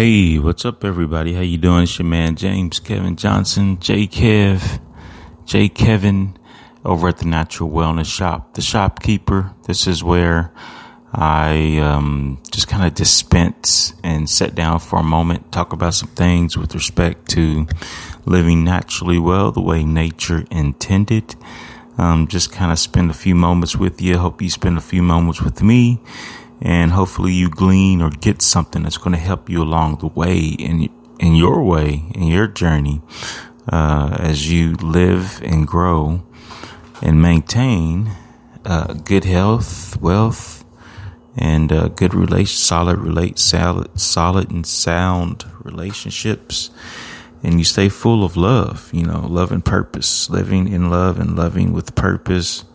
Hey, what's up, everybody? How you doing? It's your man James Kevin Johnson, J Kevin, over at the Natural Wellness Shop, the shopkeeper. This is where I just kind of dispense and sit down for a moment, talk about some things with respect to living naturally well, the way nature intended. Just kind of spend a few moments with you. Hope you spend a few moments with me. And hopefully you glean or get something that's going to help you along the way in your journey, as you live and grow and maintain, good health, wealth, and, good solid and sound relationships. And you stay full of love, love and purpose, living in love and loving with purpose.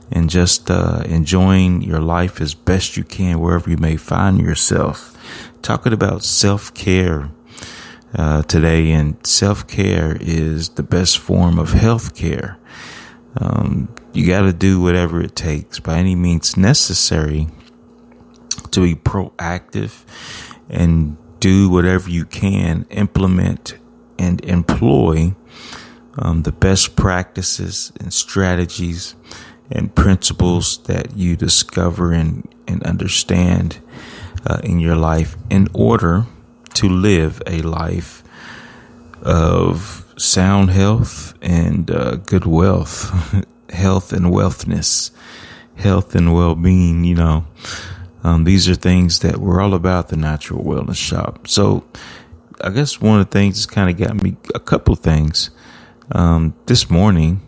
And just enjoying your life as best you can wherever you may find yourself. Talking about self-care today, and self-care is the best form of health care. You got to do whatever it takes by any means necessary to be proactive and do whatever you can, implement and employ the best practices and strategies and principles that you discover and understand in your life in order to live a life of sound health and good wealth, health and wealthness, health and well-being. These are things that we're all about, the Natural Wellness Shop. So I guess one of the things that's kind of got me, a couple of things this morning.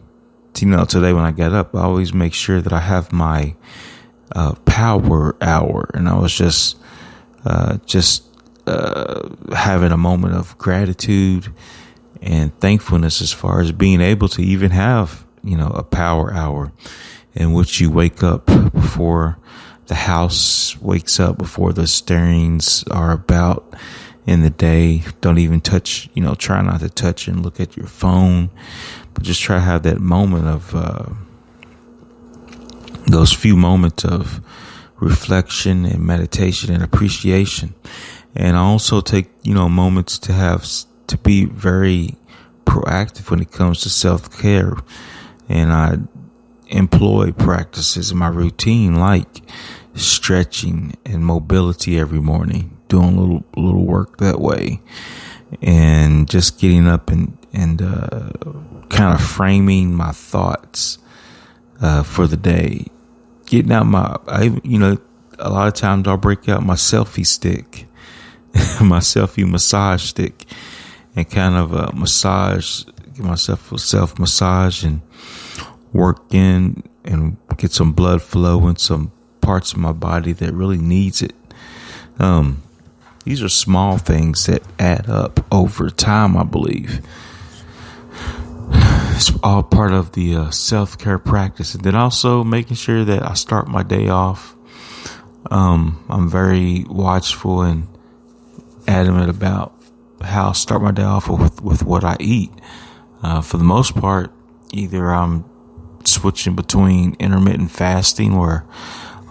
Today when I get up, I always make sure that I have my power hour, and I was just having a moment of gratitude and thankfulness as far as being able to even have a power hour in which you wake up before the house wakes up, before the stirrings are about in the day. Don't even touch, try not to touch and look at your phone. Just try to have that moment of those few moments of reflection and meditation and appreciation. And I also take, moments to be very proactive when it comes to self-care. And I employ practices in my routine like stretching and mobility every morning, doing a little work that way, and just getting up and kind of framing my thoughts for the day. Getting out a lot of times I'll break out my selfie stick, my selfie massage stick, and kind of give myself a self massage and work in and get some blood flow in some parts of my body that really needs it. These are small things that add up over time, I believe. It's all part of the self-care practice. And then also making sure that I start my day off. I'm very watchful and adamant about how I start my day off with what I eat. For the most part, either I'm switching between intermittent fasting, where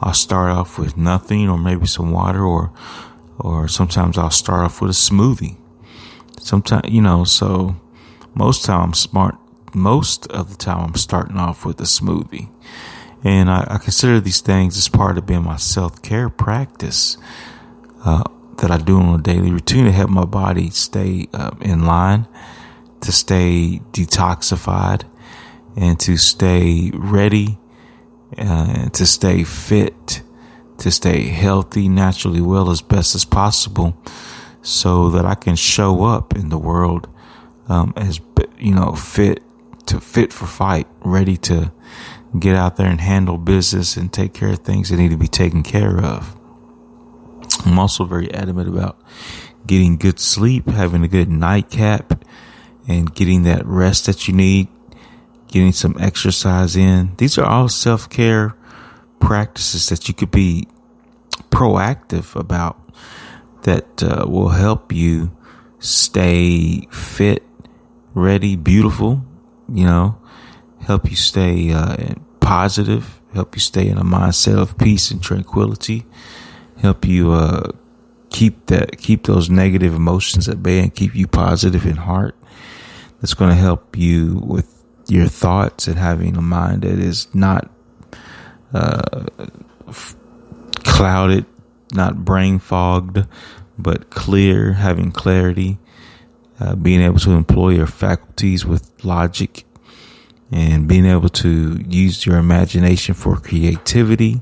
I'll start off with nothing or maybe some water, or sometimes I'll start off with a smoothie. Sometimes, so most of the time I'm starting off with a smoothie. And I consider these things as part of being my self-care practice that I do on a daily routine to help my body stay in line, to stay detoxified, and to stay ready, to stay fit, to stay healthy, naturally well as best as possible, so that I can show up in the world as fit for fight, ready to get out there and handle business and take care of things that need to be taken care of. I'm also very adamant about getting good sleep, having a good nightcap, and getting that rest that you need, getting some exercise in. These are all self-care practices that you could be proactive about that will help you stay fit, ready, beautiful, help you stay positive, help you stay in a mindset of peace and tranquility, help you keep those negative emotions at bay and keep you positive in heart. That's going to help you with your thoughts and having a mind that is not clouded, not brain fogged, but clear, having clarity, being able to employ your faculties with logic, and being able to use your imagination for creativity,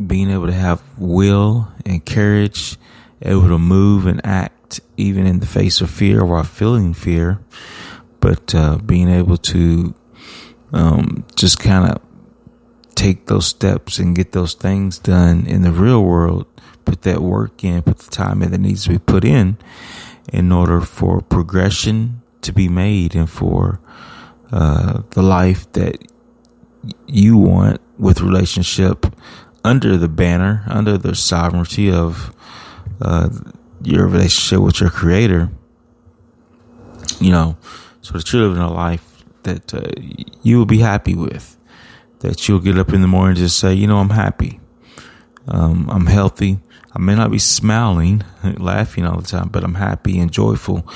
being able to have will and courage, able to move and act even in the face of fear while feeling fear, but being able to just kind of take those steps and get those things done in the real world, put that work in, put the time in that needs to be put in order for progression to be made and for the life that you want with relationship under the banner, under the sovereignty of your relationship with your creator, so that you're living a life that you will be happy with, that you'll get up in the morning and just say, I'm happy. I'm healthy. I may not be smiling, laughing all the time, but I'm happy and joyful,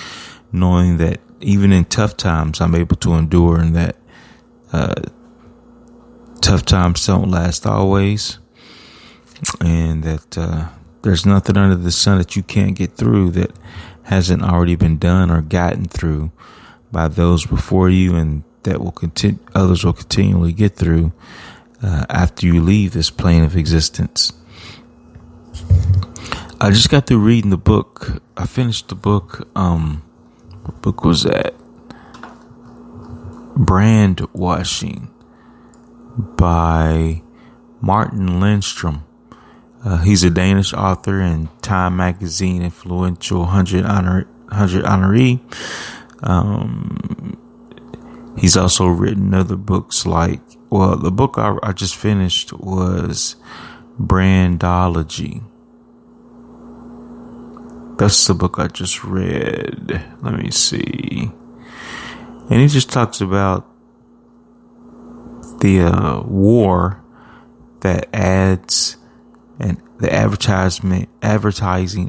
knowing that even in tough times, I'm able to endure, and that tough times don't last always, and that there's nothing under the sun that you can't get through that hasn't already been done or gotten through by those before you, and that others will continually get through after you leave this plane of existence. I just got through reading the book. I finished the book. What book was that? Brand Washing by Martin Lindstrom. He's a Danish author and Time Magazine influential 100 honoree. He's also written other books like, the book I just finished was Brandology. That's the book I just read. Let me see. And he just talks about the war that ads and the advertising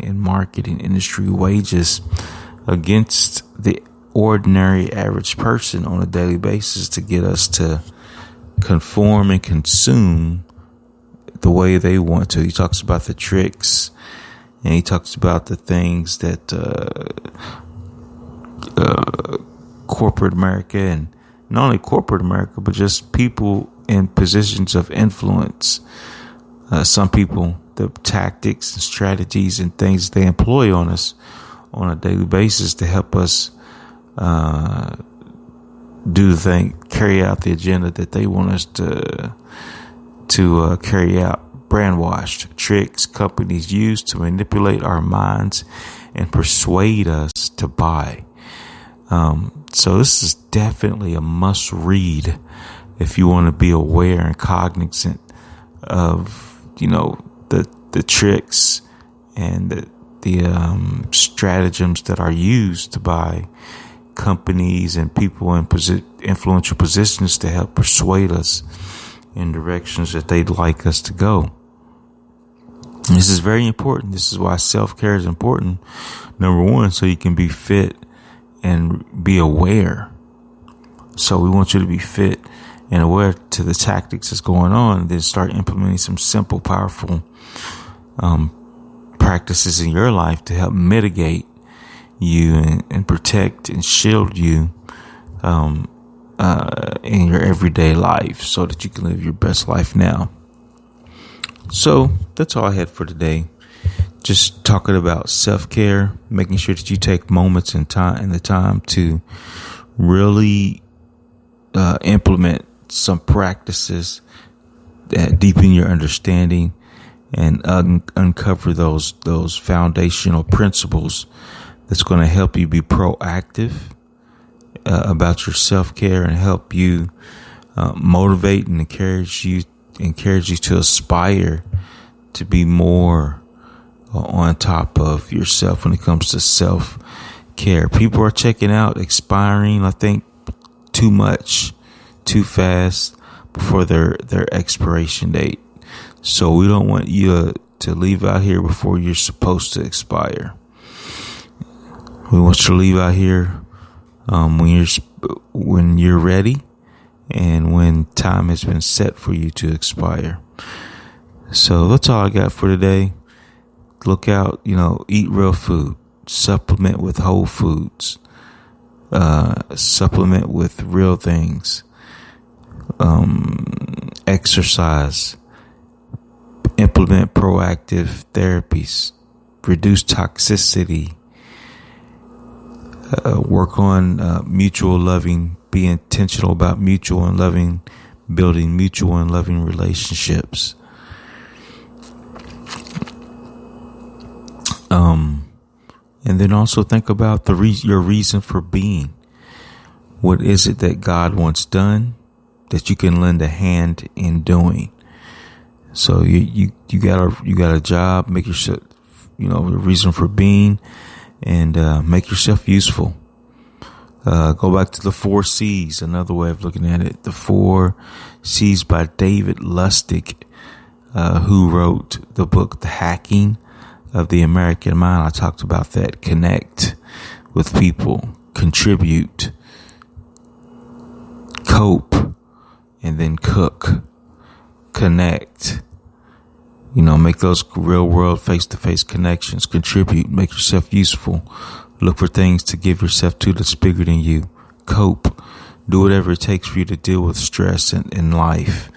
and marketing industry wages against the ordinary average person on a daily basis to get us to conform and consume the way they want to. He talks about the tricks, and he talks about the things that corporate America, and not only corporate America, but just people in positions of influence. Some people, the tactics and strategies and things they employ on us on a daily basis to help us carry out the agenda that they want us to carry out. Brainwashed tricks companies use to manipulate our minds and persuade us to buy. So this is definitely a must read if you want to be aware and cognizant of, the tricks and the stratagems that are used by companies and people in influential positions to help persuade us in directions that they'd like us to go. This is very important. This is why self-care is important. Number one, so you can be fit and be aware. So we want you to be fit and aware to the tactics that's going on, and then start implementing some simple, powerful practices in your life to help mitigate you and protect and shield you in your everyday life, so that you can live your best life now. So that's all I had for today. Just talking about self-care, making sure that you take moments and the time to really implement some practices that deepen your understanding and uncover those foundational principles that's going to help you be proactive about your self-care and help you motivate and encourage you to aspire to be more on top of yourself when it comes to self-care. People are checking out, expiring, I think, too much, too fast before their expiration date. So we don't want you to leave out here before you're supposed to expire. We want you to leave out here when you're ready and when time has been set for you to expire. So that's all I got for today. Look out, eat real food, supplement with whole foods, supplement with real things, exercise, implement proactive therapies, reduce toxicity, work on mutual loving, be intentional about mutual and loving, building mutual and loving relationships. And then also think about your reason for being. What is it that God wants done that you can lend a hand in doing? So you got a job, make yourself, a reason for being, and make yourself useful. Go back to the 4 C's, another way of looking at it. The 4 C's by David Lustig, who wrote the book, The Hacking of the American Mind. I talked about that. Connect with people, contribute, cope, and then cook. Connect. Make those real world face-to-face connections. Contribute. Make yourself useful. Look for things to give yourself to that's bigger than you. Cope. Do whatever it takes for you to deal with stress in life.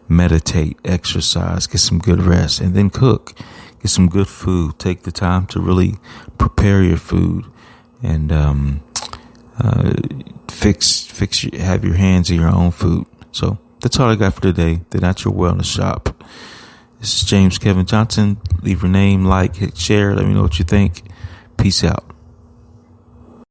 Meditate. Exercise. Get some good rest. And then cook. Get some good food. Take the time to really prepare your food. And have your hands in your own food. So that's all I got for today. The Natural Wellness Shop. This is James Kevin Johnson. Leave your name, like, hit share. Let me know what you think. Peace out.